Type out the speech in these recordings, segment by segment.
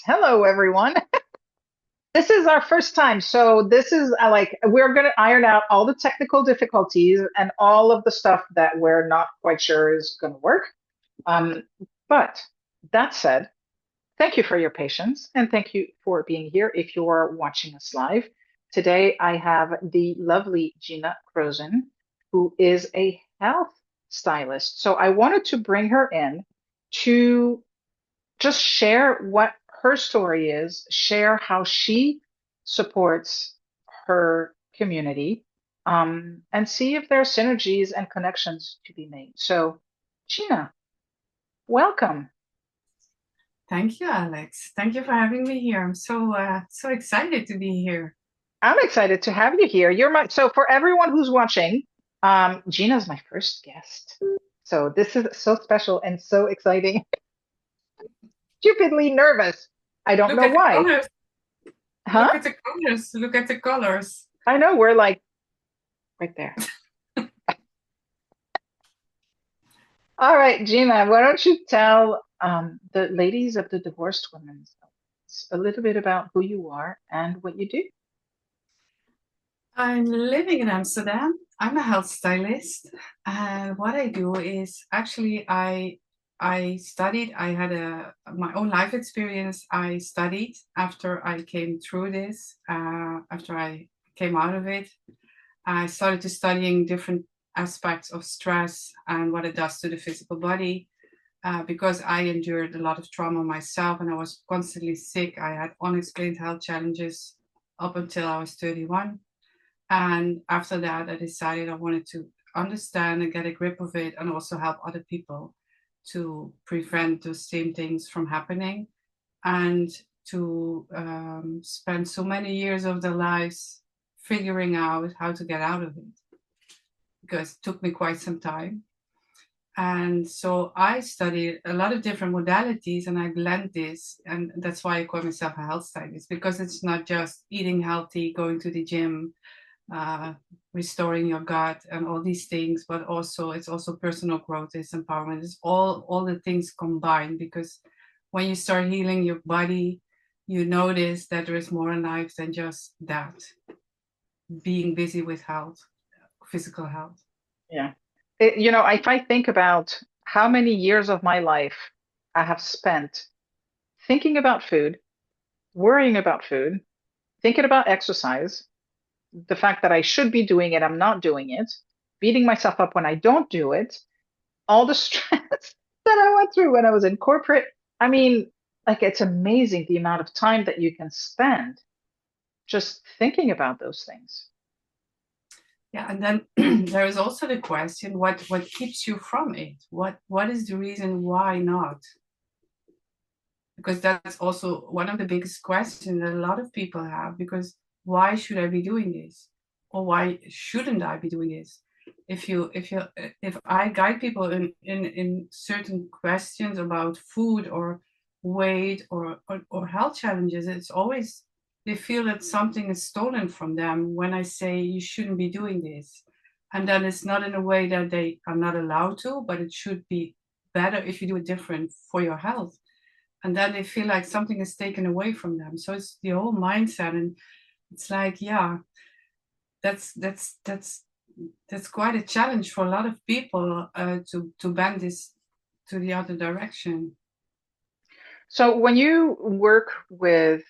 Hello, everyone. This is our first time. So, this is we're going to iron out all the technical difficulties and all of the stuff that we're not quite sure is going to work. Um, but that said, thank you for your patience and thank you for being here if you're watching us live. Today, I have the lovely Gina Kroezen, who is a health stylist. So, I wanted to bring her in to just share what her story is, share how she supports her community, and see if there are synergies and connections to be made. So, Gina, welcome. Thank you, Alex. Thank you for having me here. I'm so excited to be here. I'm excited to have you here. So for everyone who's watching, Gina's my first guest. So this is so special and so exciting. Stupidly nervous. I don't Look know at the why. colors. Huh? Look at the colors. Look at the colors. I know we're like right there. All right, Gina, why don't you tell the ladies of the divorced women a little bit about who you are and what you do? I'm living in Amsterdam. I'm a health stylist, and what I do is actually I studied. I had a my own life experience. I studied after I came through this. After I came out of it, I started to studying different aspects of stress and what it does to the physical body. Because I endured a lot of trauma myself and I was constantly sick. I had unexplained health challenges up until I was 31. And after that, I decided I wanted to understand and get a grip of it and also help other people to prevent those same things from happening and to spend so many years of their lives figuring out how to get out of it because it took me quite some time. And so I studied a lot of different modalities and I blend this. And that's why I call myself a health stylist because it's not just eating healthy, going to the gym, uh, restoring your gut and all these things, but also it's also personal growth, it's empowerment, it's all the things combined because when you start healing your body, you notice that there is more in life than just that, being busy with health, physical health. Yeah. If I think about how many years of my life I have spent thinking about food, worrying about food, thinking about exercise, the fact that I should be doing it, I'm not doing it, beating myself up when I don't do it, all the stress that I went through when I was in corporate. I mean, like it's amazing the amount of time that you can spend just thinking about those things. Yeah, and then there is also the question, what keeps you from it? What is the reason why not? Because that's also one of the biggest questions that a lot of people have, because why should I be doing this? Or why shouldn't I be doing this? If I guide people in certain questions about food or weight or health challenges, it's always they feel that something is stolen from them when I say you shouldn't be doing this. And then it's not in a way that they are not allowed to, but it should be better if you do it different for your health. And then they feel like something is taken away from them. So it's the whole mindset. And it's like, yeah, that's that's that's that's quite a challenge for a lot of people to bend this to the other direction. So when you work with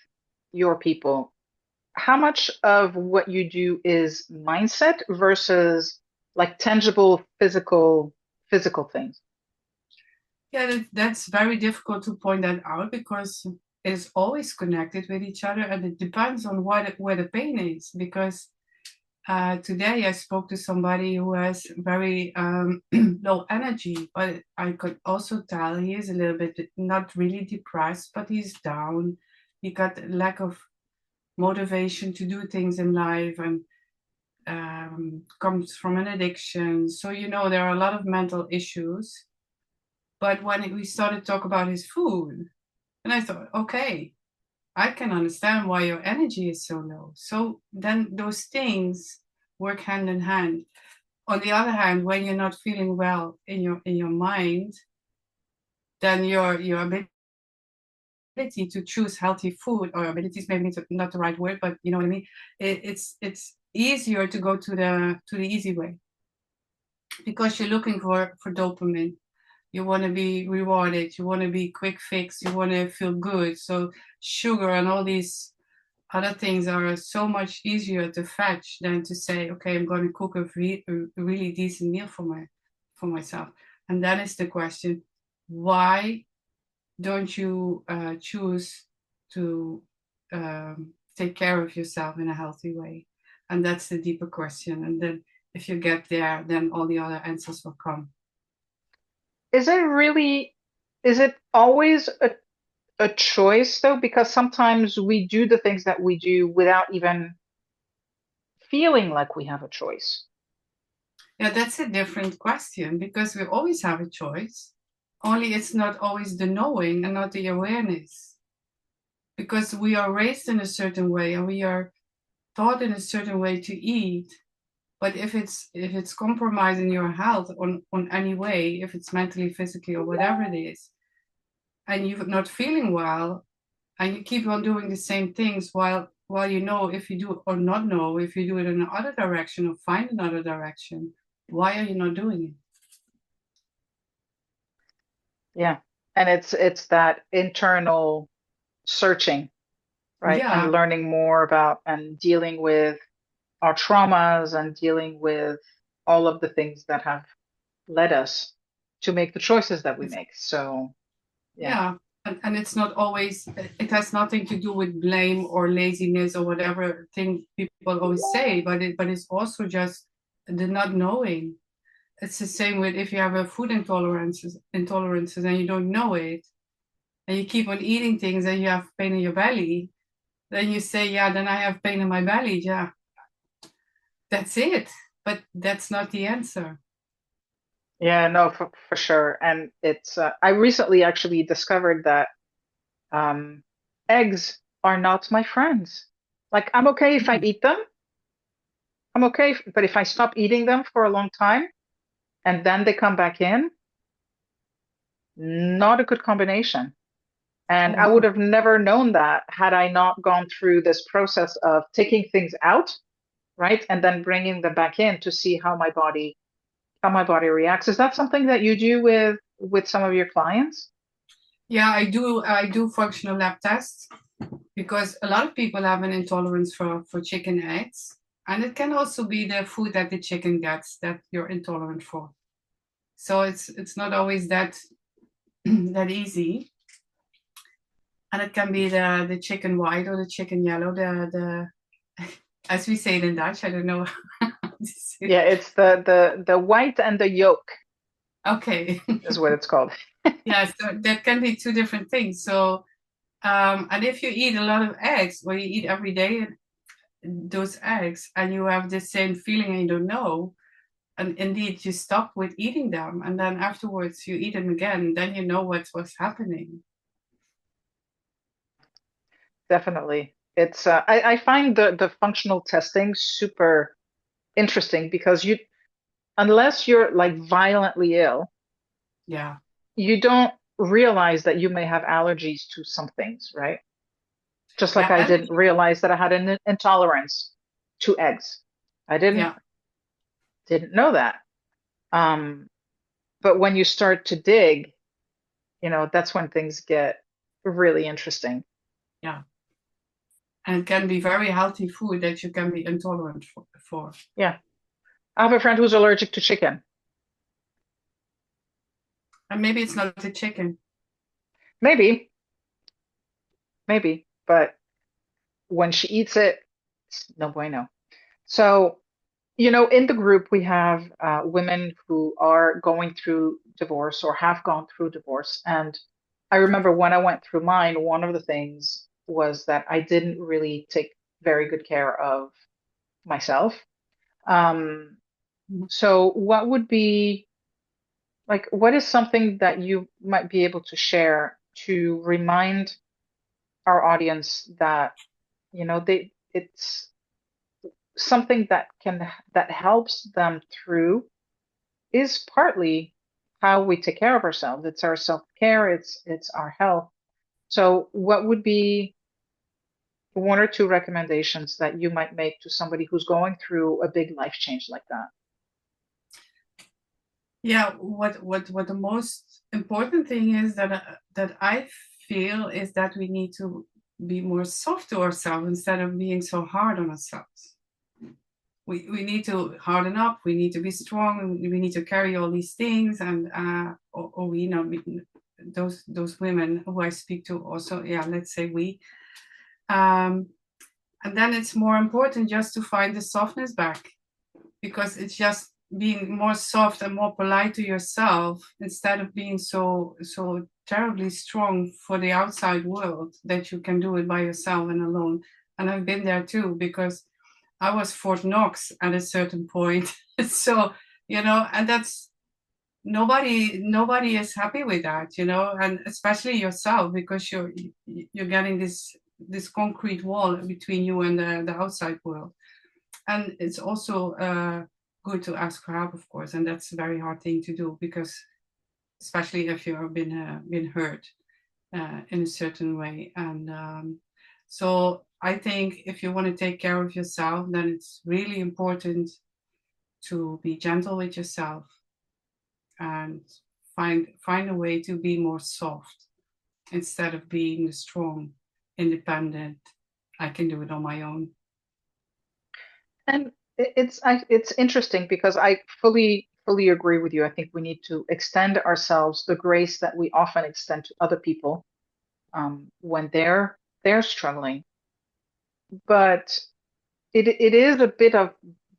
your people, how much of what you do is mindset versus like tangible physical things? Yeah, that's very difficult to point that out because it's always connected with each other, and it depends on where the pain is. Because today I spoke to somebody who has very low energy, but I could also tell he is a little bit not really depressed, but he's down. He got lack of motivation to do things in life and comes from an addiction. So, there are a lot of mental issues. But when we started to talk about his food, and I thought, okay, I can understand why your energy is so low. So then those things work hand in hand. On the other hand, when you're not feeling well in your mind, then you're a bit to choose healthy food, or ability is maybe not the right word, but you know what I mean. It's easier to go to the easy way because you're looking for dopamine. You want to be rewarded. You want to be quick fix. You want to feel good. So sugar and all these other things are so much easier to fetch than to say, okay, I'm going to cook a really decent meal for myself. And that is the question: why don't you choose to take care of yourself in a healthy way? And that's the deeper question. And then if you get there, then all the other answers will come. Is it really, is it always a choice though? Because sometimes we do the things that we do without even feeling like we have a choice. Yeah, that's a different question because we always have a choice. Only it's not always the knowing and not the awareness. Because we are raised in a certain way and we are taught in a certain way to eat. But if it's compromising your health on any way, if it's mentally, physically, or whatever it is, and you're not feeling well, and you keep on doing the same things while you know if you do or not know if you do it in another direction or find another direction, why are you not doing it? Yeah. And it's that internal searching, right? And Yeah, learning more about and dealing with our traumas and dealing with all of the things that have led us to make the choices that we it's, make. So, yeah, yeah. And it's not always, it has nothing to do with blame or laziness or whatever thing people always say, but it's also just the not knowing. It's the same with if you have a food intolerances and you don't know it, and you keep on eating things and you have pain in your belly, then you say, yeah, then I have pain in my belly. Yeah, that's it. But that's not the answer. yeah, no, for sure. And I recently actually discovered that um, eggs are not my friends. Like, I'm okay if I Mm. eat them, I'm okay, but if I stop eating them for a long time and then they come back in, not a good combination. And Oh, I would wow. have never known that had I not gone through this process of taking things out, right? And then bringing them back in to see how my body reacts. Is that something that you do with some of your clients? Yeah, I do functional lab tests because a lot of people have an intolerance for chicken eggs. And it can also be the food that the chicken gets that you're intolerant for. So it's not always that that easy. And it can be the chicken white or the chicken yellow, the as we say it in Dutch, I don't know how to say Yeah, it's the white and the yolk it. Okay. is what it's called. Yeah, so that can be two different things. So and if you eat a lot of eggs or you eat every day those eggs and you have the same feeling and you don't know, and indeed you stop with eating them and then afterwards you eat them again, then you know what's happening. Definitely. I find the functional testing super interesting because unless you're like violently ill, Yeah. you don't realize that you may have allergies to some things, right? Just like Yeah, I didn't allergy. realize that I had an intolerance to eggs. I Yeah. didn't know that. Um, but when you start to dig, that's when things get really interesting. Yeah. And it can be very healthy food that you can be intolerant for. Yeah. I have a friend who's allergic to chicken. And maybe it's not the chicken. Maybe, maybe, but when she eats it, it's no bueno. So, in the group, we have women who are going through divorce or have gone through divorce. And I remember when I went through mine, one of the things was that I didn't really take very good care of myself. Um, Mhm. so, what would be like, what is something that you might be able to share to remind our audience that, it's something that helps them through is partly how we take care of ourselves. It's our self-care, it's our health. So, what would be one or two recommendations that you might make to somebody who's going through a big life change like that? Yeah, what the most important thing is that I feel is that we need to be more soft to ourselves instead of being so hard on ourselves. We need to harden up. We need to be strong. We need to carry all these things, and or we, those women who I speak to also. Yeah, let's say we. Um, and then it's more important just to find the softness back, because it's just being more soft and more polite to yourself instead of being so terribly strong for the outside world that you can do it by yourself and alone. And I've been there too, because I was Fort Knox at a certain point. So, and that's nobody is happy with that, and especially yourself, because you're getting this concrete wall between you and the outside world. And it's also good to ask for help, of course, and that's a very hard thing to do, because especially if you've been hurt in a certain way. And so I think if you want to take care of yourself, then it's really important to be gentle with yourself and find a way to be more soft instead of being strong, independent. I can do it on my own. And it's interesting because I fully agree with you. I think we need to extend ourselves the grace that we often extend to other people when they're struggling. But it is a bit of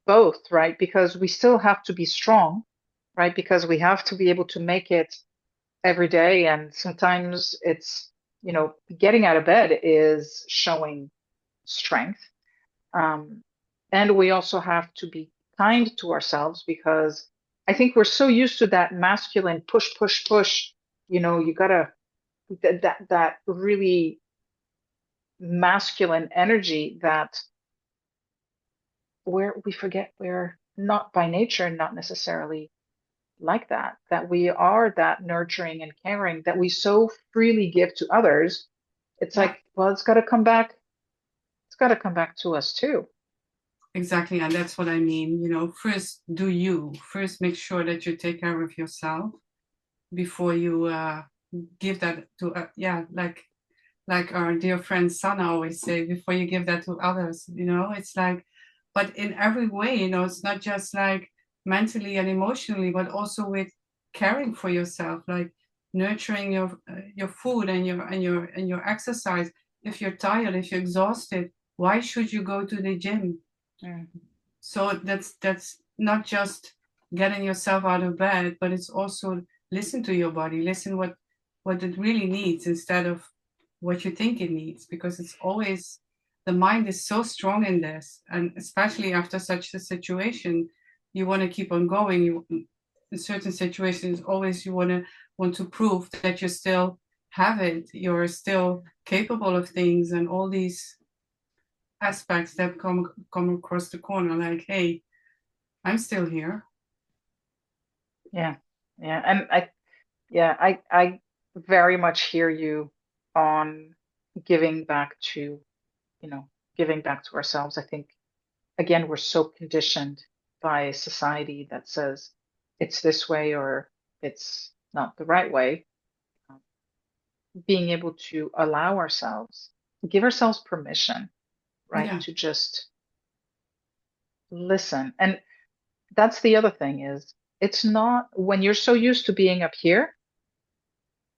both, right? Because we still have to be strong, right? Because we have to be able to make it every day, and sometimes it's, getting out of bed is showing strength. Um, and we also have to be kind to ourselves because I think we're so used to that masculine push, push, push. You gotta that really masculine energy that we forget we're not by nature, not necessarily like that, that we are that nurturing and caring that we so freely give to others. It's Yeah, like, well, it's got to come back to us too. exactly. And that's what I mean. First do you. First make sure that you take care of yourself before you give that to yeah, like our dear friend Sana always say, before you give that to others. It's like, but in every way, it's not just like mentally and emotionally, but also with caring for yourself, like nurturing your food and your exercise. If you're tired, if you're exhausted, why should you go to the gym? Mm. So that's not just getting yourself out of bed, but it's also listen to your body, listen what it really needs instead of what you think it needs, because it's always, the mind is so strong in this, and especially after such a situation, you want to keep on going. In certain situations, always you want to prove that you still have it, you're still capable of things, and all these aspects that come across the corner, like, hey, I'm still here. Yeah, yeah, and I very much hear you on giving back to, you know, giving back to ourselves. I think again, we're so conditioned by society that says it's this way or it's not the right way. Um, Being able to allow ourselves, give ourselves permission, right, Yeah. to just listen. And that's the other thing is it's not when you're so used to being up here,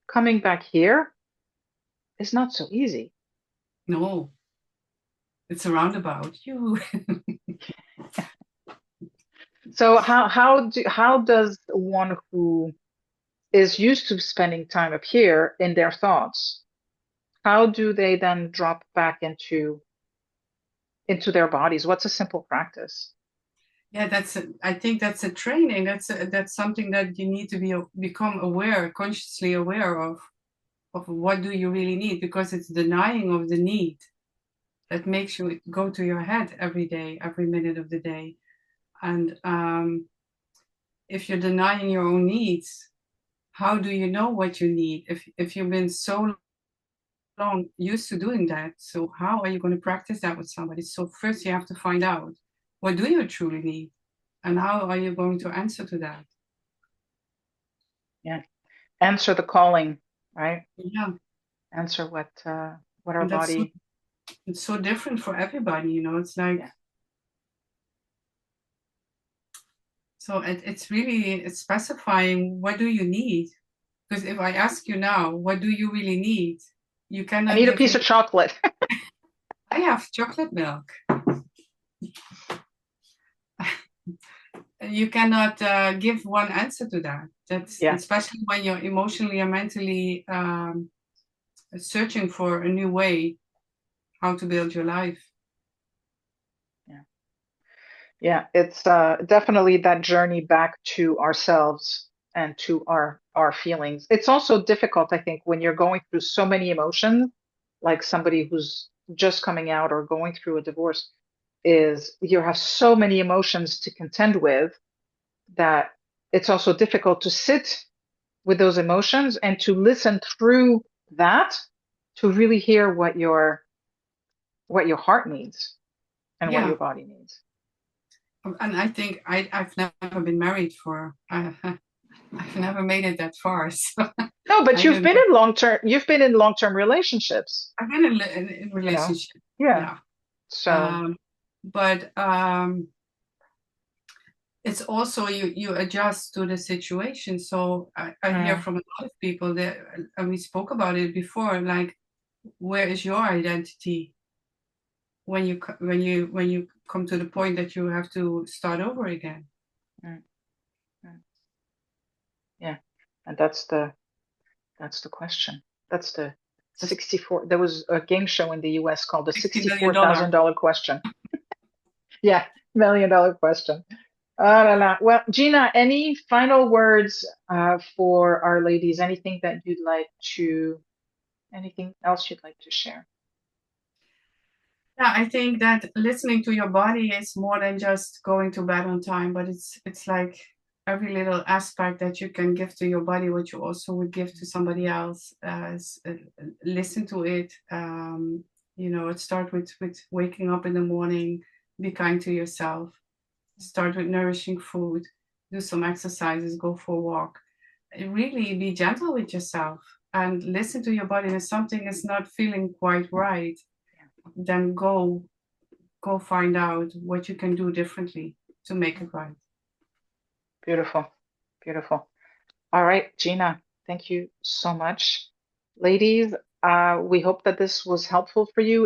coming back here is not so easy. No, it's a roundabout. You. So how does one who is used to spending time up here in their thoughts, how do they then drop back into their bodies? What's a simple practice? Yeah, I think that's a training. That's something that you need to become aware, consciously aware of what do you really need, because it's denying of the need that makes you go to your head every day, every minute of the day. And if you're denying your own needs, how do you know what you need? If you've been so long used to doing that. So how are you going to practice that with somebody? So first you have to find out, what do you truly need? And how are you going to answer to that? Yeah. Answer the calling, right? Yeah. Answer what our And that's so, body. it's so different for everybody, you know. It's like, Yeah. so it's really, it's specifying, what do you need? Because if I ask you now, what do you really need? You I cannot need a give piece me, of chocolate. I have chocolate milk. You cannot give one answer to that. That's Yeah. especially when you're emotionally and mentally searching for a new way how to build your life. Yeah. Yeah. It's definitely that journey back to ourselves and to our feelings. It's also difficult, I think, when you're going through so many emotions, like somebody who's just coming out or going through a divorce, is you have so many emotions to contend with that it's also difficult to sit with those emotions and to listen through that to really hear what your heart needs and what Yeah, your body needs. and I think I've never been married for. I've never made it that far, so No, but I don't know. you've been in long-term relationships, I've been in you know. relationship, Yeah. yeah, So, um, but it's also you adjust to the situation. So I hear mm, from a lot of people that, and we spoke about it before, like, where is your identity when you come to the point that you have to start over again? mm, mm, yeah. And that's the question. That's the The 64. There was a game show in the US called the $60 million. $64,000 question. Yeah, $1 million question. La, la. Well, Gina, any final words for our ladies? Anything else you'd like to share? Yeah, I think that listening to your body is more than just going to bed on time, but it's like every little aspect that you can give to your body, what you also would give to somebody else. Listen to it. It start with waking up in the morning. Be kind to yourself. Start with nourishing food. Do some exercises. Go for a walk. Really be gentle with yourself and listen to your body. If something is not feeling quite right, then go find out what you can do differently to make it right. Beautiful, beautiful. All right, Gina, thank you so much. Ladies, we hope that this was helpful for you.